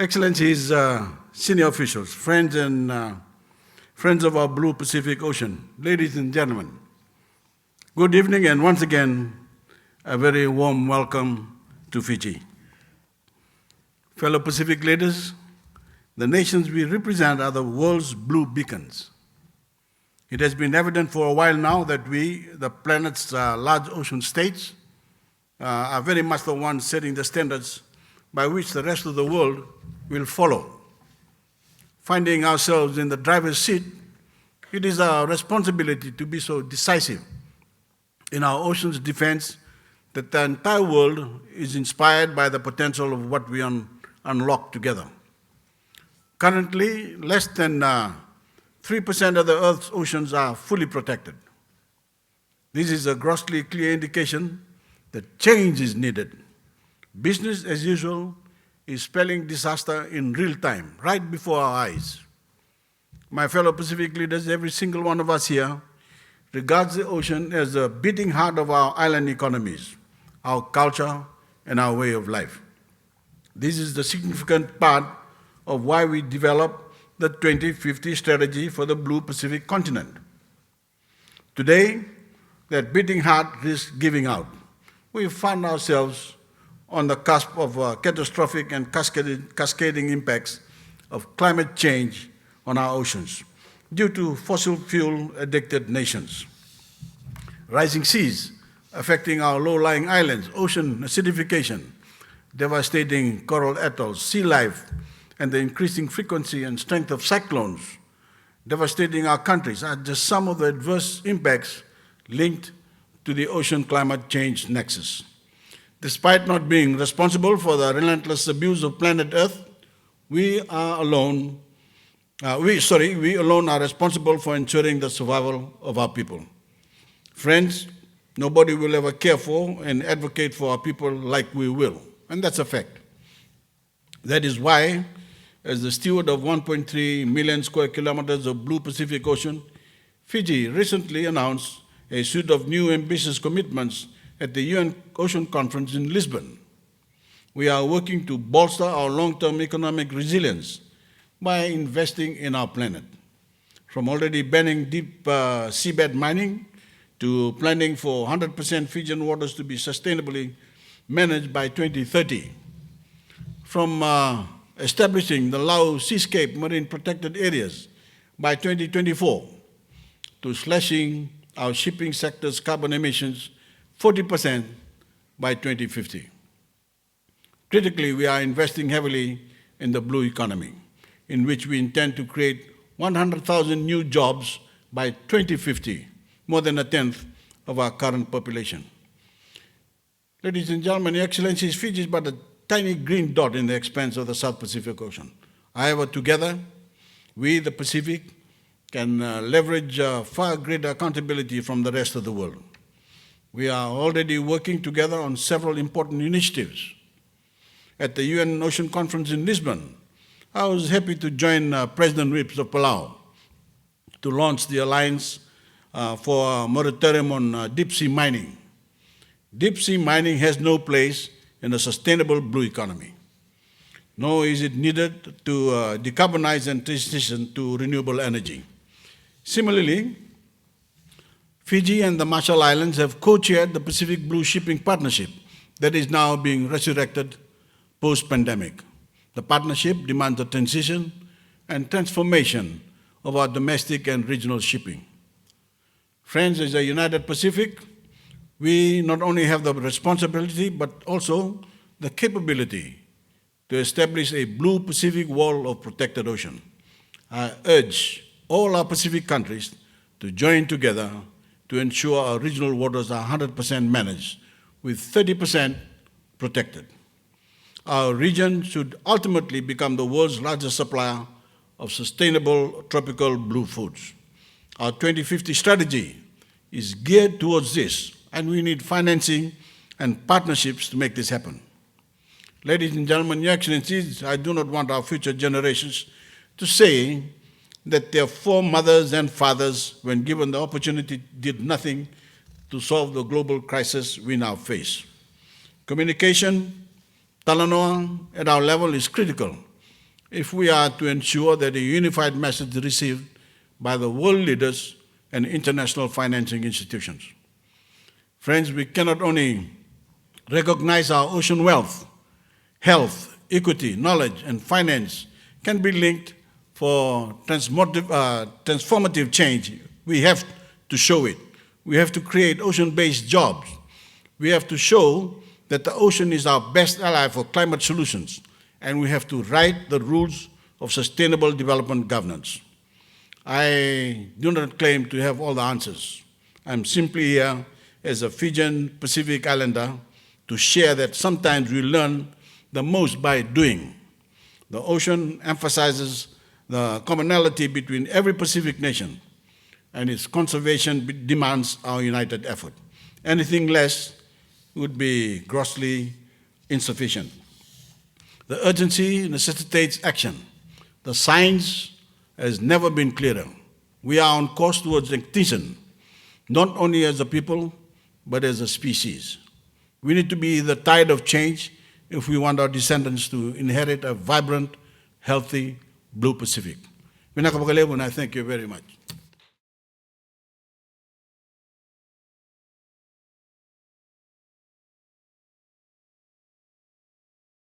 Excellencies, senior officials, friends and friends of our Blue Pacific Ocean, ladies and gentlemen, good evening and once again, a very warm welcome to Fiji. Fellow Pacific leaders, the nations we represent are the world's blue beacons. It has been evident for a while now that we, the planet's large ocean states, are very much the ones setting the standards by which the rest of the world will follow. Finding ourselves in the driver's seat, it is our responsibility to be so decisive in our ocean's defense that the entire world is inspired by the potential of what we unlock together. Currently, less than 3% of the Earth's oceans are fully protected. This is a grossly clear indication that change is needed. Business as usual is spelling disaster in real time, right before our eyes. My fellow Pacific leaders, every single one of us here regards the ocean as the beating heart of our island economies, our culture, and our way of life. This is the significant part of why we developed the 2050 strategy for the Blue Pacific continent. Today, that beating heart risks giving out. We found ourselves on the cusp of catastrophic and cascading impacts of climate change on our oceans due to fossil fuel-addicted nations. Rising seas affecting our low-lying islands, ocean acidification, devastating coral atolls, sea life, and the increasing frequency and strength of cyclones devastating our countries are just some of the adverse impacts linked to the ocean climate change nexus. Despite not being responsible for the relentless abuse of planet Earth, we alone are responsible for ensuring the survival of our people. Friends, nobody will ever care for and advocate for our people like we will, and that's a fact. That is why, as the steward of 1.3 million square kilometers of Blue Pacific Ocean, Fiji recently announced a suite of new ambitious commitments at the UN Ocean Conference in Lisbon. We are working to bolster our long-term economic resilience by investing in our planet. From already banning deep seabed mining to planning for 100% Fijian waters to be sustainably managed by 2030. From establishing the Lau Seascape Marine Protected Areas by 2024 to slashing our shipping sector's carbon emissions 40% by 2050. Critically, we are investing heavily in the blue economy, in which we intend to create 100,000 new jobs by 2050, more than a tenth of our current population. Ladies and gentlemen, Your Excellencies, Fiji is but a tiny green dot in the expanse of the South Pacific Ocean. However, together, we, the Pacific, can leverage far greater accountability from the rest of the world. We are already working together on several important initiatives. At the UN Ocean Conference in Lisbon, I was happy to join President Rips of Palau to launch the Alliance for a moratorium on deep-sea mining. Deep-sea mining has no place in a sustainable blue economy, nor is it needed to decarbonize and transition to renewable energy. Similarly, Fiji and the Marshall Islands have co-chaired the Pacific Blue Shipping Partnership that is now being resurrected post-pandemic. The partnership demands the transition and transformation of our domestic and regional shipping. Friends, as a united Pacific, we not only have the responsibility but also the capability to establish a Blue Pacific wall of protected ocean. I urge all our Pacific countries to join together to ensure our regional waters are 100% managed, with 30% protected. Our region should ultimately become the world's largest supplier of sustainable tropical blue foods. Our 2050 strategy is geared towards this, and we need financing and partnerships to make this happen. Ladies and gentlemen, Your Excellencies, I do not want our future generations to say that their foremothers and fathers, when given the opportunity, did nothing to solve the global crisis we now face. Communication, talanoa at our level is critical, if we are to ensure that a unified message is received by the world leaders and international financing institutions. Friends, we cannot only recognize our ocean wealth, health, equity, knowledge, and finance can be linked for transformative change. We have to show it. We have to create ocean-based jobs. We have to show that the ocean is our best ally for climate solutions, and we have to write the rules of sustainable development governance. I do not claim to have all the answers. I'm simply here as a Fijian Pacific Islander to share that sometimes we learn the most by doing. The ocean emphasizes the commonality between every Pacific nation, and its conservation demands our united effort. Anything less would be grossly insufficient. The urgency necessitates action. The science has never been clearer. We are on course towards extinction, not only as a people, but as a species. We need to be the tide of change if we want our descendants to inherit a vibrant, healthy, blue Pacific. Vinakapakalebo, and I thank you very much.